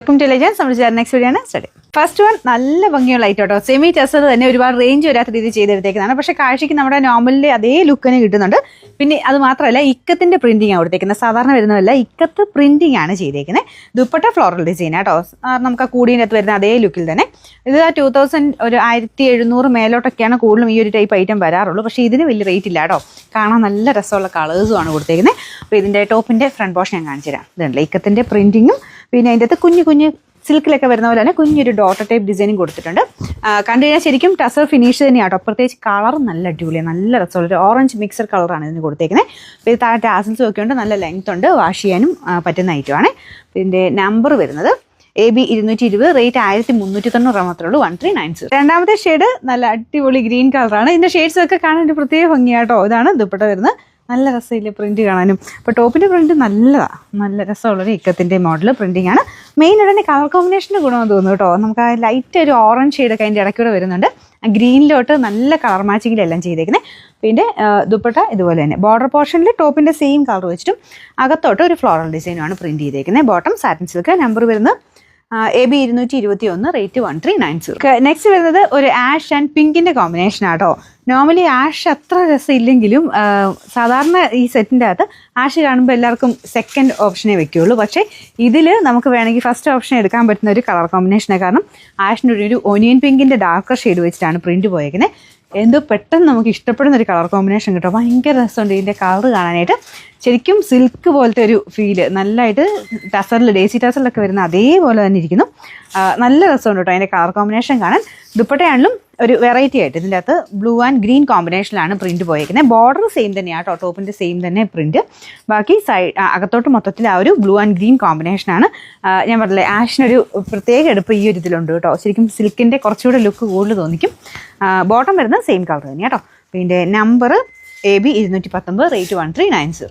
Welcome to legends. നമ്മൾ next video ആണ് study. First one നല്ല ഭംഗിയുള്ള ലൈറ്റ് കേട്ടോ. സെമി ടെസ്റ്റർ തന്നെ ഒരുപാട് റേഞ്ച് വരാത്ത രീതിയിൽ ചെയ്തെടുത്തേക്കുന്നതാണ്. പക്ഷേ കാഴ്ചയ്ക്ക് നമ്മുടെ നോർമലിൻ്റെ അതേ ലുക്കിന് കിട്ടുന്നുണ്ട്. പിന്നെ അത് മാത്രമല്ല ഇക്കത്തിൻ്റെ പ്രിന്റിംഗ് ആണ് കൊടുത്തേക്കുന്നത്. സാധാരണ വരുന്നതല്ല, ഇക്കത്ത് പ്രിന്റിംഗ് ആണ് ചെയ്തേക്കുന്നത്. ദുപ്പട്ട ഫ്ലോറൽ ഡിസൈൻ കേട്ടോ. നമുക്ക് ആ കൂടിൻ്റെ അകത്ത് വരുന്ന അതേ ലുക്കിൽ തന്നെ. ഇത് 2000 ഒരു 1700 മേലോട്ടൊക്കെയാണ് കൂടുതലും ഈ ഒരു ടൈപ്പ് ഐറ്റം വരാറുള്ളൂ. പക്ഷേ ഇതിന് വലിയ റേറ്റ് ഇല്ല കേട്ടോ. കാണാൻ നല്ല രസമുള്ള കളേഴ്സും ആണ് കൊടുത്തേക്കുന്നത്. അപ്പോൾ ഇതിൻ്റെ ടോപ്പിൻ്റെ ഫ്രണ്ട് പോർഷൻ ഞാൻ കാണിച്ചു തരാം. ഇതുണ്ട് ഇക്കത്തിൻ്റെ പ്രിന്റിങ്ങും പിന്നെ അതിൻ്റെ അകത്ത് കുഞ്ഞു കുഞ്ഞു സിൽക്കിലൊക്കെ വരുന്ന പോലെ തന്നെ കുഞ്ഞൊരു ഡോട്ടർ ടൈപ്പ് ഡിസൈനും കൊടുത്തിട്ടുണ്ട്. കണ്ടു കഴിഞ്ഞാൽ ശരിക്കും ടസർ ഫിനിഷ് തന്നെയാട്ടോ. പ്രത്യേകിച്ച് കളർ നല്ല അടിപൊളിയാണ്, നല്ല രസമുള്ള ഒരു ഓറഞ്ച് മിക്സർ കളറാണ് ഇതിന് കൊടുത്തേക്കുന്നത്. അപ്പോൾ ഇത് താഴെ ടാസൽസും ഒക്കെ ഉണ്ട്, നല്ല ലെങ്ത് ഉണ്ട്, വാഷ് ചെയ്യാനും പറ്റുന്ന ഐറ്റമാണ്. ഇതിൻ്റെ നമ്പർ വരുന്നത് AB 220, റേറ്റ് 1390 മാത്രമേ ഉള്ളൂ. 1390. രണ്ടാമത്തെ ഷെയ്ഡ് നല്ല അടിപൊളി ഗ്രീൻ കളറാണ്. ഇതിൻ്റെ ഷെയ്ഡ്സ് ഒക്കെ കാണാൻ ഒരു പ്രത്യേക ഭംഗിയാട്ടോ. ഇതാണ് ദുപ്പട്ട വരുന്നത്. നല്ല രസമില്ല പ്രിന്റ് കാണാനും. അപ്പോൾ ടോപ്പിൻ്റെ പ്രിന്റ് നല്ലതാണ്, നല്ല രസമുള്ളൊരു ഇക്കത്തിൻ്റെ മോഡൽ പ്രിന്റിംഗ് ആണ്. മെയിൻ ആയിട്ട് കളർ കോമ്പിനേഷൻ്റെ ഗുണമെന്ന് തോന്നുന്നു കേട്ടോ. നമുക്ക് ആ ലൈറ്റ് ഒരു ഓറഞ്ച് ഷെയ്ഡൊക്കെ അതിൻ്റെ ഇടയ്ക്കൂടെ വരുന്നുണ്ട്. ഗ്രീനിലോട്ട് നല്ല കളർ മാച്ചിങ്ങിലെല്ലാം ചെയ്തേക്കുന്നത്. പിന്നെ ദുപ്പട്ട ഇതുപോലെ തന്നെ ബോർഡർ പോർഷനിൽ ടോപ്പിൻ്റെ സെയിം കളർ വെച്ചിട്ടും അകത്തോട്ട് ഒരു ഫ്ലോറൽ ഡിസൈനുമാണ് പ്രിന്റ് ചെയ്തേക്കുന്നത്. Bottom satin silk. നമ്പർ വരുന്നത് AB 221, റേറ്റ് 1390. നെക്സ്റ്റ് വരുന്നത് ഒരു ആഷ് ആൻഡ് പിങ്കിൻ്റെ കോമ്പിനേഷൻ ആട്ടോ. നോർമലി ആഷ് അത്ര രസമില്ലെങ്കിലും സാധാരണ ഈ സെറ്റിൻ്റെ അകത്ത് ആഷ് കാണുമ്പോൾ എല്ലാവർക്കും സെക്കൻഡ് ഓപ്ഷനേ വെക്കുകയുള്ളൂ. പക്ഷേ ഇതിൽ നമുക്ക് വേണമെങ്കിൽ ഫസ്റ്റ് ഓപ്ഷൻ എടുക്കാൻ പറ്റുന്ന ഒരു കളർ കോമ്പിനേഷനാണ്. കാരണം ആഷിൻ്റെ ഒരു ഒനിയൻ പിങ്കിൻ്റെ ഡാർക്കർ ഷെയ്ഡ് വെച്ചിട്ടാണ് പ്രിന്റ് പോയേക്കുന്നത്. എന്തോ പെട്ടെന്ന് നമുക്ക് ഇഷ്ടപ്പെടുന്ന ഒരു കളർ കോമ്പിനേഷൻ കിട്ടും. ഭയങ്കര രസമുണ്ട് ഇതിൻ്റെ കളർ കാണാനായിട്ട്. ശരിക്കും സിൽക്ക് പോലത്തെ ഒരു ഫീല് നല്ലതായിട്ട് ടസറിൽ ഡേസി ടസറിലൊക്കെ വരുന്ന അതേപോലെ തന്നെ ഇരിക്കുന്നു. നല്ല രസമുണ്ട് കേട്ടോ അതിൻ്റെ കളർ കോമ്പിനേഷൻ കാണാൻ. ദുപ്പട്ടയാണെങ്കിലും ഒരു വെറൈറ്റി ആയിട്ട് ഇതിൻ്റെ അകത്ത് ബ്ലൂ ആൻഡ് ഗ്രീൻ കോമ്പിനേഷനിലാണ് പ്രിന്റ് പോയേക്കുന്നത്. ബോർഡർ സെയിം തന്നെയാണ് കേട്ടോ, ടോപ്പിൻ്റെ സെയിം തന്നെ പ്രിന്റ്. ബാക്കി അകത്തോട്ട് മൊത്തത്തിൽ ആ ഒരു ബ്ലൂ ആൻഡ് ഗ്രീൻ കോമ്പിനേഷനാണ്. ഞാൻ പറഞ്ഞില്ലേ ആഷിനൊരു പ്രത്യേക എടുപ്പ് ഈ ഒരു ഇതിലുണ്ട് കേട്ടോ. ശരിക്കും സിൽക്കിൻ്റെ കുറച്ചുകൂടെ ലുക്ക് കൂടുതൽ തോന്നിക്കും. ബോട്ടം വരുന്നത് സെയിം കളർ തന്നെയാണ് കേട്ടോ. പിന്നെ നമ്പർ AB 219, റേറ്റ് 1390.